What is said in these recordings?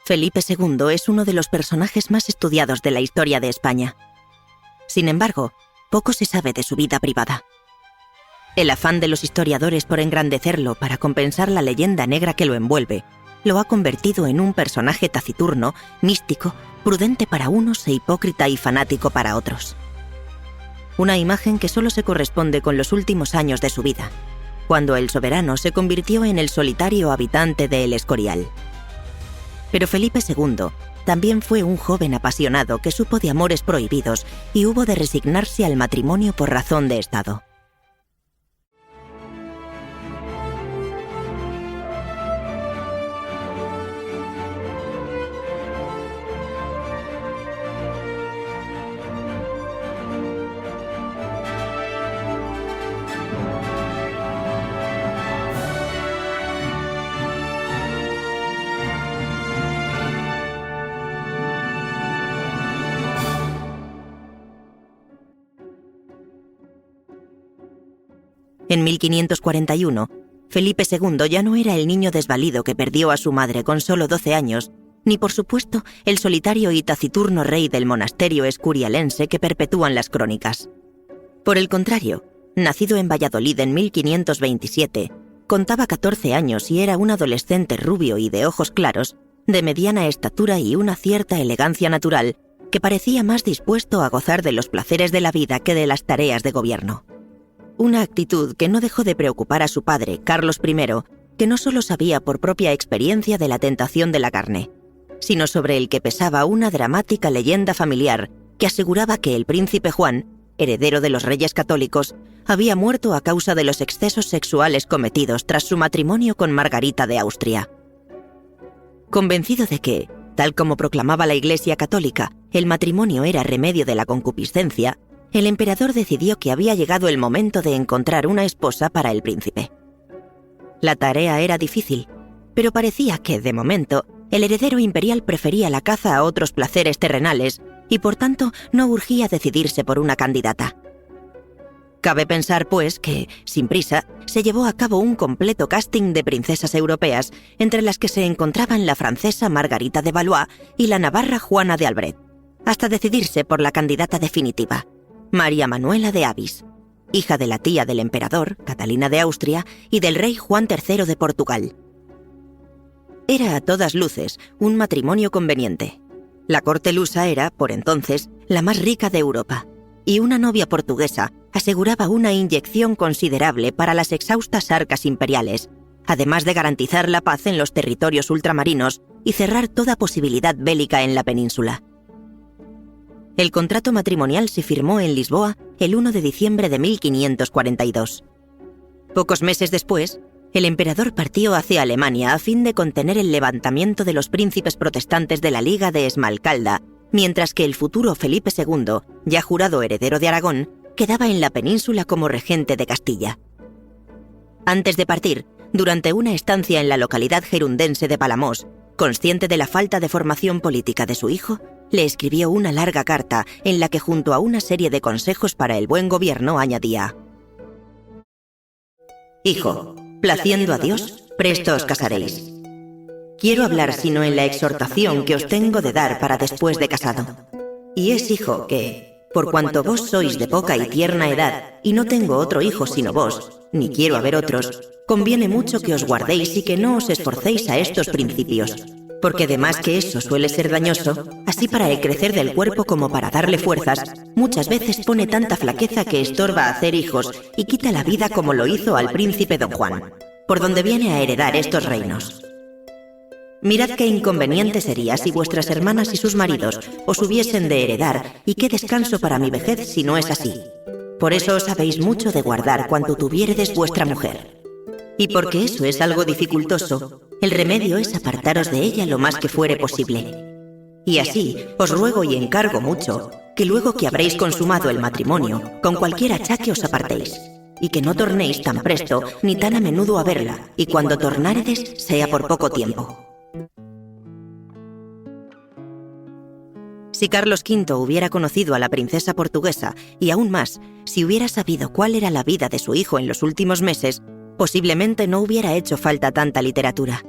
Felipe II es uno de los personajes más estudiados de la historia de España. Sin embargo, poco se sabe de su vida privada. El afán de los historiadores por engrandecerlo para compensar la leyenda negra que lo envuelve, lo ha convertido en un personaje taciturno, místico, prudente para unos e hipócrita y fanático para otros. Una imagen que solo se corresponde con los últimos años de su vida, cuando el soberano se convirtió en el solitario habitante de El Escorial. Pero Felipe II también fue un joven apasionado que supo de amores prohibidos y hubo de resignarse al matrimonio por razón de Estado. En 1541, Felipe II ya no era el niño desvalido que perdió a su madre con solo 12 años, ni por supuesto el solitario y taciturno rey del monasterio escurialense que perpetúan las crónicas. Por el contrario, nacido en Valladolid en 1527, contaba 14 años y era un adolescente rubio y de ojos claros, de mediana estatura y una cierta elegancia natural, que parecía más dispuesto a gozar de los placeres de la vida que de las tareas de gobierno. Una actitud que no dejó de preocupar a su padre, Carlos I, que no solo sabía por propia experiencia de la tentación de la carne, sino sobre el que pesaba una dramática leyenda familiar que aseguraba que el príncipe Juan, heredero de los reyes católicos, había muerto a causa de los excesos sexuales cometidos tras su matrimonio con Margarita de Austria. Convencido de que, tal como proclamaba la Iglesia católica, el matrimonio era remedio de la concupiscencia, el emperador decidió que había llegado el momento de encontrar una esposa para el príncipe. La tarea era difícil, pero parecía que, de momento, el heredero imperial prefería la caza a otros placeres terrenales y, por tanto, no urgía decidirse por una candidata. Cabe pensar, pues, que, sin prisa, se llevó a cabo un completo casting de princesas europeas, entre las que se encontraban la francesa Margarita de Valois y la navarra Juana de Albret, hasta decidirse por la candidata definitiva, María Manuela de Avis, hija de la tía del emperador, Catalina de Austria, y del rey Juan III de Portugal. Era a todas luces un matrimonio conveniente. La corte lusa era, por entonces, la más rica de Europa, y una novia portuguesa aseguraba una inyección considerable para las exhaustas arcas imperiales, además de garantizar la paz en los territorios ultramarinos y cerrar toda posibilidad bélica en la península. El contrato matrimonial se firmó en Lisboa el 1 de diciembre de 1542. Pocos meses después, el emperador partió hacia Alemania a fin de contener el levantamiento de los príncipes protestantes de la Liga de Esmalcalda, mientras que el futuro Felipe II, ya jurado heredero de Aragón, quedaba en la península como regente de Castilla. Antes de partir, durante una estancia en la localidad gerundense de Palamós, consciente de la falta de formación política de su hijo, le escribió una larga carta en la que, junto a una serie de consejos para el buen gobierno, añadía: «Hijo, placiendo a Dios, presto os casaréis. Quiero hablar sino en la exhortación que os tengo de dar para después de casado. Y es, hijo, que, por cuanto vos sois de poca y tierna edad, y no tengo otro hijo sino vos, ni quiero haber otros, conviene mucho que os guardéis y que no os esforcéis a estos principios, porque además que eso suele ser dañoso, así para el crecer del cuerpo como para darle fuerzas, muchas veces pone tanta flaqueza que estorba hacer hijos y quita la vida como lo hizo al príncipe don Juan, por donde viene a heredar estos reinos. Mirad qué inconveniente sería si vuestras hermanas y sus maridos os hubiesen de heredar, y qué descanso para mi vejez si no es así. Por eso os habéis mucho de guardar cuanto tuviéredes vuestra mujer. Y porque eso es algo dificultoso, el remedio es apartaros de ella lo más que fuere posible. Y así os ruego y encargo mucho que luego que habréis consumado el matrimonio, con cualquier achaque os apartéis, y que no tornéis tan presto ni tan a menudo a verla, y cuando tornáredes sea por poco tiempo». Si Carlos V hubiera conocido a la princesa portuguesa, y aún más, si hubiera sabido cuál era la vida de su hijo en los últimos meses, posiblemente no hubiera hecho falta tanta literatura.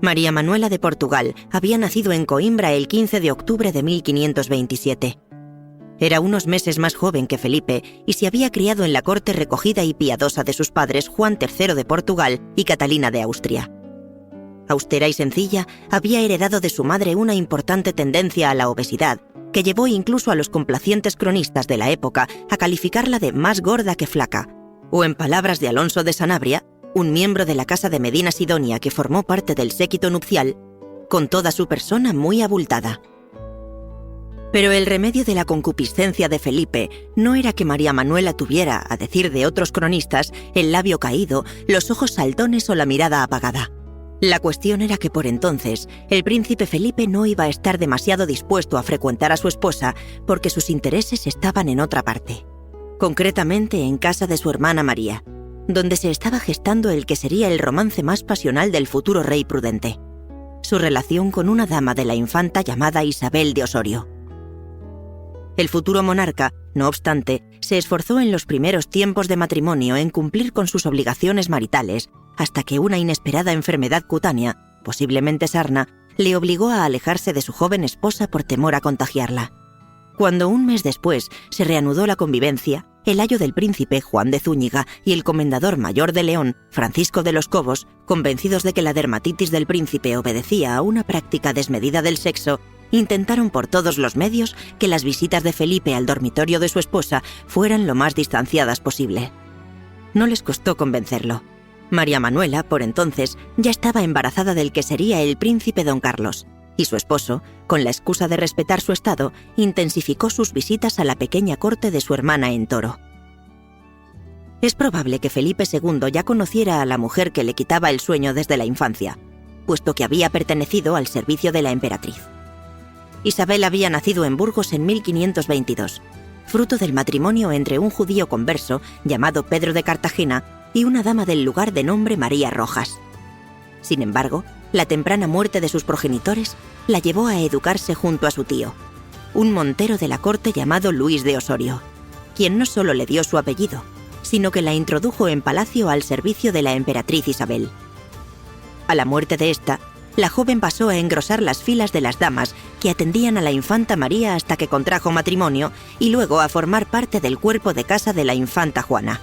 María Manuela de Portugal había nacido en Coimbra el 15 de octubre de 1527. Era unos meses más joven que Felipe y se había criado en la corte recogida y piadosa de sus padres Juan III de Portugal y Catalina de Austria. Austera y sencilla, había heredado de su madre una importante tendencia a la obesidad, que llevó incluso a los complacientes cronistas de la época a calificarla de más gorda que flaca, o en palabras de Alonso de Sanabria, un miembro de la casa de Medina Sidonia que formó parte del séquito nupcial, con toda su persona muy abultada. Pero el remedio de la concupiscencia de Felipe no era que María Manuela tuviera, a decir de otros cronistas, el labio caído, los ojos saltones o la mirada apagada. La cuestión era que por entonces el príncipe Felipe no iba a estar demasiado dispuesto a frecuentar a su esposa porque sus intereses estaban en otra parte, concretamente en casa de su hermana María, donde se estaba gestando el que sería el romance más pasional del futuro rey prudente, su relación con una dama de la infanta llamada Isabel de Osorio. El futuro monarca, no obstante, se esforzó en los primeros tiempos de matrimonio en cumplir con sus obligaciones maritales, hasta que una inesperada enfermedad cutánea, posiblemente sarna, le obligó a alejarse de su joven esposa por temor a contagiarla. Cuando un mes después se reanudó la convivencia, el ayo del príncipe Juan de Zúñiga y el comendador mayor de León, Francisco de los Cobos, convencidos de que la dermatitis del príncipe obedecía a una práctica desmedida del sexo, intentaron por todos los medios que las visitas de Felipe al dormitorio de su esposa fueran lo más distanciadas posible. No les costó convencerlo. María Manuela, por entonces, ya estaba embarazada del que sería el príncipe don Carlos, y su esposo, con la excusa de respetar su estado, intensificó sus visitas a la pequeña corte de su hermana en Toro. Es probable que Felipe II ya conociera a la mujer que le quitaba el sueño desde la infancia, puesto que había pertenecido al servicio de la emperatriz. Isabel había nacido en Burgos en 1522, fruto del matrimonio entre un judío converso llamado Pedro de Cartagena y una dama del lugar de nombre María Rojas. Sin embargo, la temprana muerte de sus progenitores la llevó a educarse junto a su tío, un montero de la corte llamado Luis de Osorio, quien no solo le dio su apellido, sino que la introdujo en palacio al servicio de la emperatriz Isabel. A la muerte de esta, la joven pasó a engrosar las filas de las damas que atendían a la infanta María hasta que contrajo matrimonio y luego a formar parte del cuerpo de casa de la infanta Juana.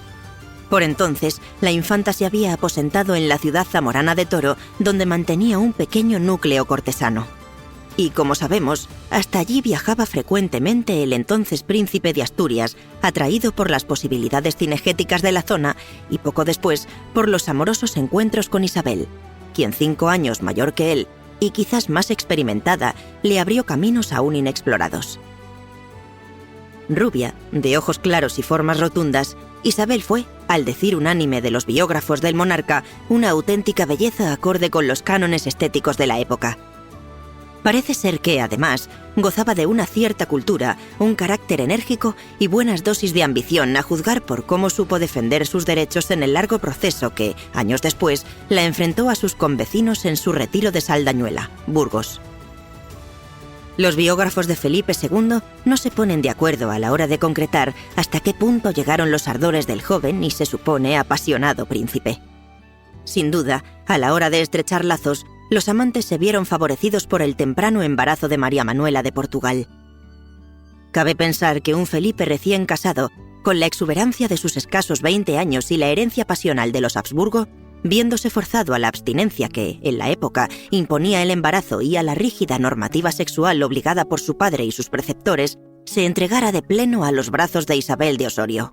Por entonces, la infanta se había aposentado en la ciudad zamorana de Toro, donde mantenía un pequeño núcleo cortesano. Y, como sabemos, hasta allí viajaba frecuentemente el entonces príncipe de Asturias, atraído por las posibilidades cinegéticas de la zona y poco después por los amorosos encuentros con Isabel, quien 5 años mayor que él y quizás más experimentada, le abrió caminos aún inexplorados. Rubia, de ojos claros y formas rotundas, Isabel fue, al decir unánime de los biógrafos del monarca, una auténtica belleza acorde con los cánones estéticos de la época. Parece ser que, además, gozaba de una cierta cultura, un carácter enérgico y buenas dosis de ambición a juzgar por cómo supo defender sus derechos en el largo proceso que, años después, la enfrentó a sus convecinos en su retiro de Saldañuela, Burgos. Los biógrafos de Felipe II no se ponen de acuerdo a la hora de concretar hasta qué punto llegaron los ardores del joven y se supone apasionado príncipe. Sin duda, a la hora de estrechar lazos, los amantes se vieron favorecidos por el temprano embarazo de María Manuela de Portugal. Cabe pensar que un Felipe recién casado, con la exuberancia de sus escasos 20 años y la herencia pasional de los Habsburgo, viéndose forzado a la abstinencia que, en la época, imponía el embarazo y a la rígida normativa sexual obligada por su padre y sus preceptores, se entregara de pleno a los brazos de Isabel de Osorio.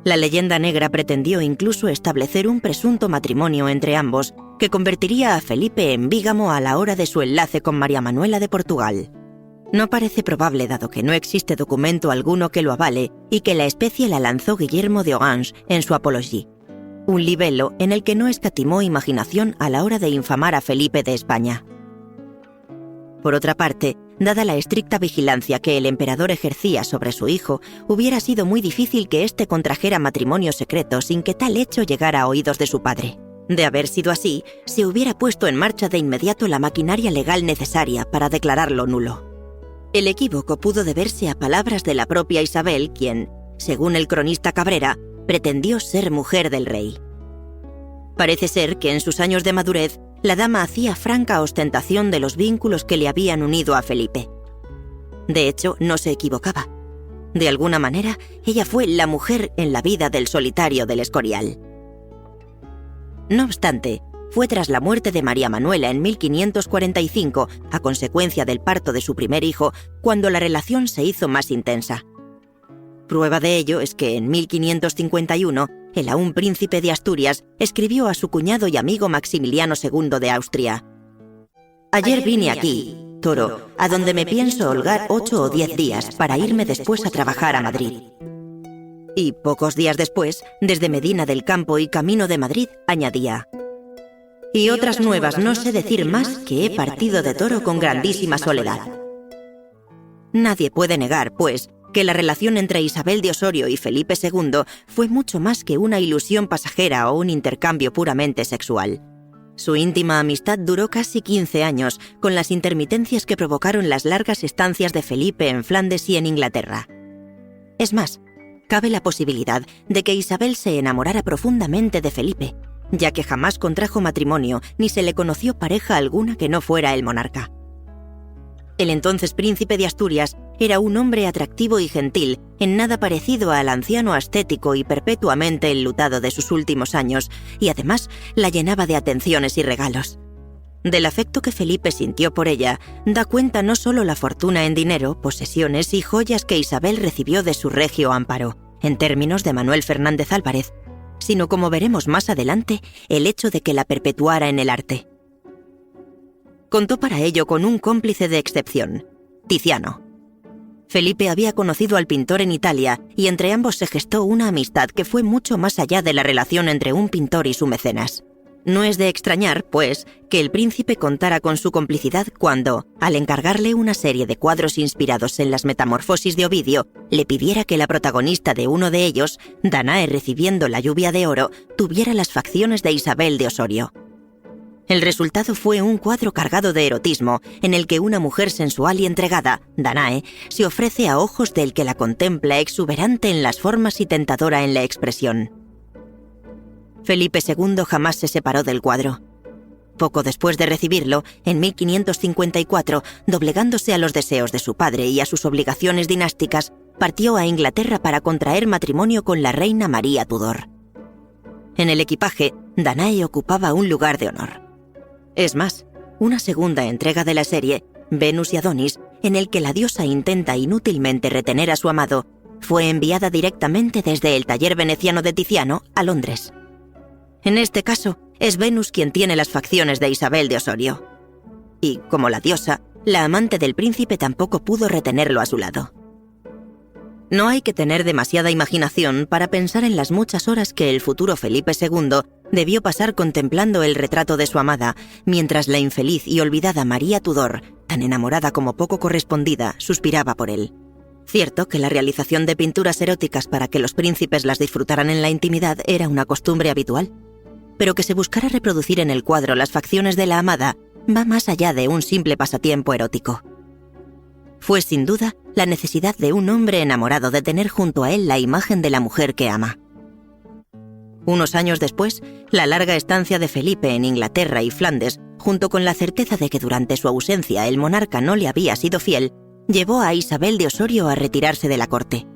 La leyenda negra pretendió incluso establecer un presunto matrimonio entre ambos, que convertiría a Felipe en bígamo a la hora de su enlace con María Manuela de Portugal. No parece probable dado que no existe documento alguno que lo avale y que la especie la lanzó Guillermo de Orange en su Apologie, un libelo en el que no escatimó imaginación a la hora de infamar a Felipe de España. Por otra parte, dada la estricta vigilancia que el emperador ejercía sobre su hijo, hubiera sido muy difícil que éste contrajera matrimonio secreto sin que tal hecho llegara a oídos de su padre. De haber sido así, se hubiera puesto en marcha de inmediato la maquinaria legal necesaria para declararlo nulo. El equívoco pudo deberse a palabras de la propia Isabel, quien, según el cronista Cabrera, pretendió ser mujer del rey. Parece ser que en sus años de madurez, la dama hacía franca ostentación de los vínculos que le habían unido a Felipe. De hecho, no se equivocaba. De alguna manera, ella fue la mujer en la vida del solitario del Escorial. No obstante, fue tras la muerte de María Manuela en 1545, a consecuencia del parto de su primer hijo, cuando la relación se hizo más intensa. Prueba de ello es que en 1551, el aún príncipe de Asturias escribió a su cuñado y amigo Maximiliano II de Austria: «Ayer vine aquí, Toro, a donde me pienso holgar 8 o 10 días para irme después a trabajar a Madrid». Y pocos días después, desde Medina del Campo y camino de Madrid, añadía: «Y otras nuevas no sé decir más que he partido de Toro con grandísima soledad». Nadie puede negar, pues, que la relación entre Isabel de Osorio y Felipe II fue mucho más que una ilusión pasajera o un intercambio puramente sexual. Su íntima amistad duró casi 15 años, con las intermitencias que provocaron las largas estancias de Felipe en Flandes y en Inglaterra. Es más, cabe la posibilidad de que Isabel se enamorara profundamente de Felipe, ya que jamás contrajo matrimonio ni se le conoció pareja alguna que no fuera el monarca. El entonces príncipe de Asturias era un hombre atractivo y gentil, en nada parecido al anciano ascético y perpetuamente enlutado de sus últimos años, y además la llenaba de atenciones y regalos. Del afecto que Felipe sintió por ella, da cuenta no solo la fortuna en dinero, posesiones y joyas que Isabel recibió de su regio amparo, en términos de Manuel Fernández Álvarez, sino, como veremos más adelante, el hecho de que la perpetuara en el arte. Contó para ello con un cómplice de excepción, Tiziano. Felipe había conocido al pintor en Italia y entre ambos se gestó una amistad que fue mucho más allá de la relación entre un pintor y su mecenas. No es de extrañar, pues, que el príncipe contara con su complicidad cuando, al encargarle una serie de cuadros inspirados en las Metamorfosis de Ovidio, le pidiera que la protagonista de uno de ellos, Danae recibiendo la lluvia de oro, tuviera las facciones de Isabel de Osorio. El resultado fue un cuadro cargado de erotismo, en el que una mujer sensual y entregada, Danae, se ofrece a ojos del que la contempla exuberante en las formas y tentadora en la expresión. Felipe II jamás se separó del cuadro. Poco después de recibirlo, en 1554, doblegándose a los deseos de su padre y a sus obligaciones dinásticas, partió a Inglaterra para contraer matrimonio con la reina María Tudor. En el equipaje, Danae ocupaba un lugar de honor. Es más, una segunda entrega de la serie, Venus y Adonis, en el que la diosa intenta inútilmente retener a su amado, fue enviada directamente desde el taller veneciano de Tiziano a Londres. En este caso, es Venus quien tiene las facciones de Isabel de Osorio. Y, como la diosa, la amante del príncipe tampoco pudo retenerlo a su lado. No hay que tener demasiada imaginación para pensar en las muchas horas que el futuro Felipe II debió pasar contemplando el retrato de su amada, mientras la infeliz y olvidada María Tudor, tan enamorada como poco correspondida, suspiraba por él. Cierto que la realización de pinturas eróticas para que los príncipes las disfrutaran en la intimidad era una costumbre habitual, pero que se buscara reproducir en el cuadro las facciones de la amada va más allá de un simple pasatiempo erótico. Fue, sin duda, la necesidad de un hombre enamorado de tener junto a él la imagen de la mujer que ama. Unos años después, la larga estancia de Felipe en Inglaterra y Flandes, junto con la certeza de que durante su ausencia el monarca no le había sido fiel, llevó a Isabel de Osorio a retirarse de la corte.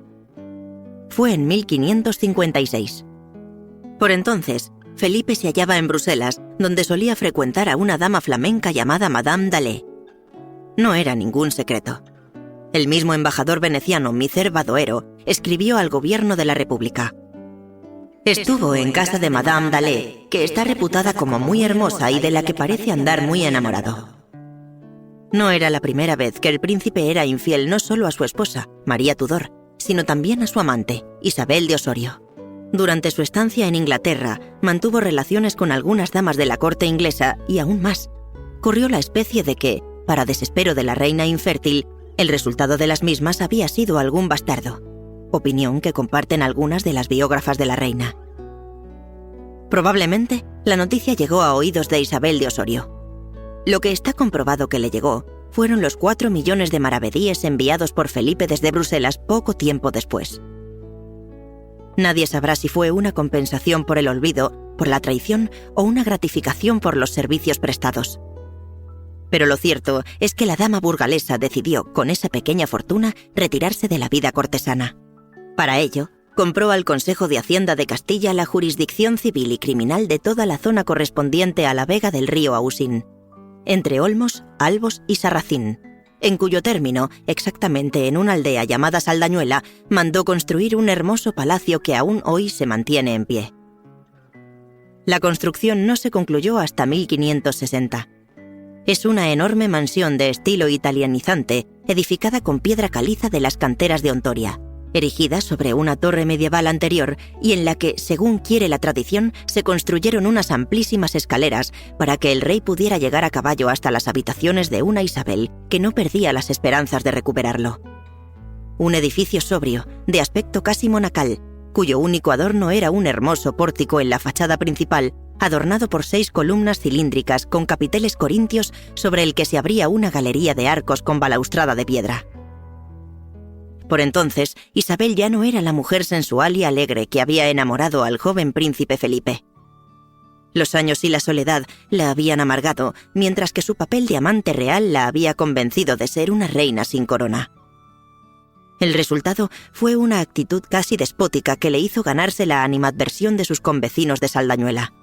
Fue en 1556. Por entonces, Felipe se hallaba en Bruselas, donde solía frecuentar a una dama flamenca llamada Madame d'Alais. No era ningún secreto. El mismo embajador veneciano Micer Badoero escribió al gobierno de la República: «Estuvo en casa de Madame d'Alais, que está reputada como muy hermosa y de la que parece andar muy enamorado». No era la primera vez que el príncipe era infiel no solo a su esposa, María Tudor, sino también a su amante, Isabel de Osorio. Durante su estancia en Inglaterra, mantuvo relaciones con algunas damas de la corte inglesa y aún más. Corrió la especie de que, para desespero de la reina infértil, el resultado de las mismas había sido algún bastardo, opinión que comparten algunas de las biógrafas de la reina. Probablemente, la noticia llegó a oídos de Isabel de Osorio. Lo que está comprobado que le llegó fueron los 4 millones de maravedíes enviados por Felipe desde Bruselas poco tiempo después. Nadie sabrá si fue una compensación por el olvido por la traición o una gratificación por los servicios prestados. Pero lo cierto es que la dama burgalesa decidió, con esa pequeña fortuna, retirarse de la vida cortesana. Para ello, compró al Consejo de Hacienda de Castilla la jurisdicción civil y criminal de toda la zona correspondiente a la vega del río Ausín, entre Olmos, Albos y Sarracín, en cuyo término, exactamente en una aldea llamada Saldañuela, mandó construir un hermoso palacio que aún hoy se mantiene en pie. La construcción no se concluyó hasta 1560. Es una enorme mansión de estilo italianizante, edificada con piedra caliza de las canteras de Ontoria, erigida sobre una torre medieval anterior y en la que, según quiere la tradición, se construyeron unas amplísimas escaleras para que el rey pudiera llegar a caballo hasta las habitaciones de una Isabel que no perdía las esperanzas de recuperarlo. Un edificio sobrio, de aspecto casi monacal, cuyo único adorno era un hermoso pórtico en la fachada principal, adornado por 6 columnas cilíndricas con capiteles corintios sobre el que se abría una galería de arcos con balaustrada de piedra. Por entonces, Isabel ya no era la mujer sensual y alegre que había enamorado al joven príncipe Felipe. Los años y la soledad la habían amargado, mientras que su papel de amante real la había convencido de ser una reina sin corona. El resultado fue una actitud casi despótica que le hizo ganarse la animadversión de sus convecinos de Saldañuela.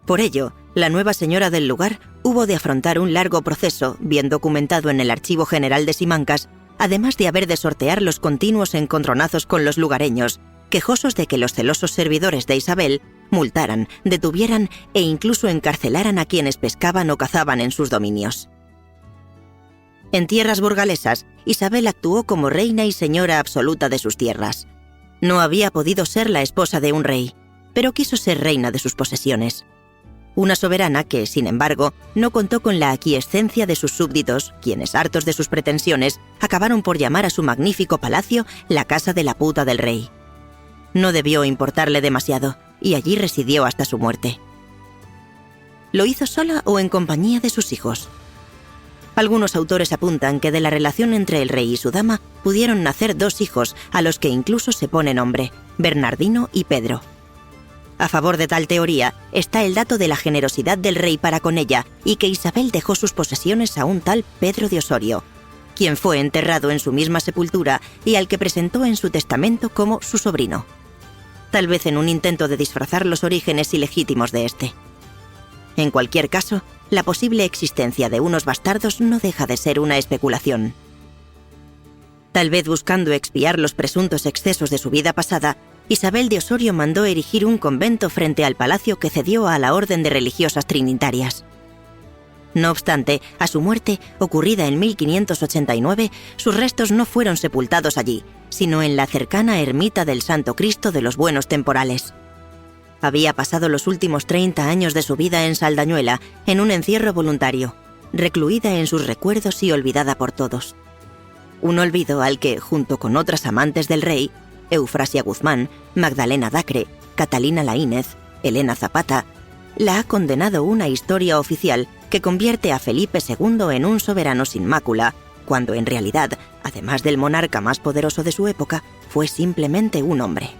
Por ello, la nueva señora del lugar hubo de afrontar un largo proceso, bien documentado en el Archivo General de Simancas, además de haber de sortear los continuos encontronazos con los lugareños, quejosos de que los celosos servidores de Isabel multaran, detuvieran e incluso encarcelaran a quienes pescaban o cazaban en sus dominios. En tierras burgalesas, Isabel actuó como reina y señora absoluta de sus tierras. No había podido ser la esposa de un rey, pero quiso ser reina de sus posesiones. Una soberana que, sin embargo, no contó con la aquiescencia de sus súbditos, quienes, hartos de sus pretensiones, acabaron por llamar a su magnífico palacio la casa de la puta del rey. No debió importarle demasiado, y allí residió hasta su muerte. ¿Lo hizo sola o en compañía de sus hijos? Algunos autores apuntan que de la relación entre el rey y su dama pudieron nacer 2 hijos, a los que incluso se pone nombre, Bernardino y Pedro. A favor de tal teoría está el dato de la generosidad del rey para con ella y que Isabel dejó sus posesiones a un tal Pedro de Osorio, quien fue enterrado en su misma sepultura y al que presentó en su testamento como su sobrino, tal vez en un intento de disfrazar los orígenes ilegítimos de este. En cualquier caso, la posible existencia de unos bastardos no deja de ser una especulación. Tal vez buscando expiar los presuntos excesos de su vida pasada, Isabel de Osorio mandó erigir un convento frente al palacio que cedió a la Orden de Religiosas Trinitarias. No obstante, a su muerte, ocurrida en 1589, sus restos no fueron sepultados allí, sino en la cercana ermita del Santo Cristo de los Buenos Temporales. Había pasado los últimos 30 años de su vida en Saldañuela, en un encierro voluntario, recluida en sus recuerdos y olvidada por todos. Un olvido al que, junto con otras amantes del rey, Eufrasia Guzmán, Magdalena Dacre, Catalina Laínez, Elena Zapata, la ha condenado una historia oficial que convierte a Felipe II en un soberano sin mácula, cuando en realidad, además del monarca más poderoso de su época, fue simplemente un hombre.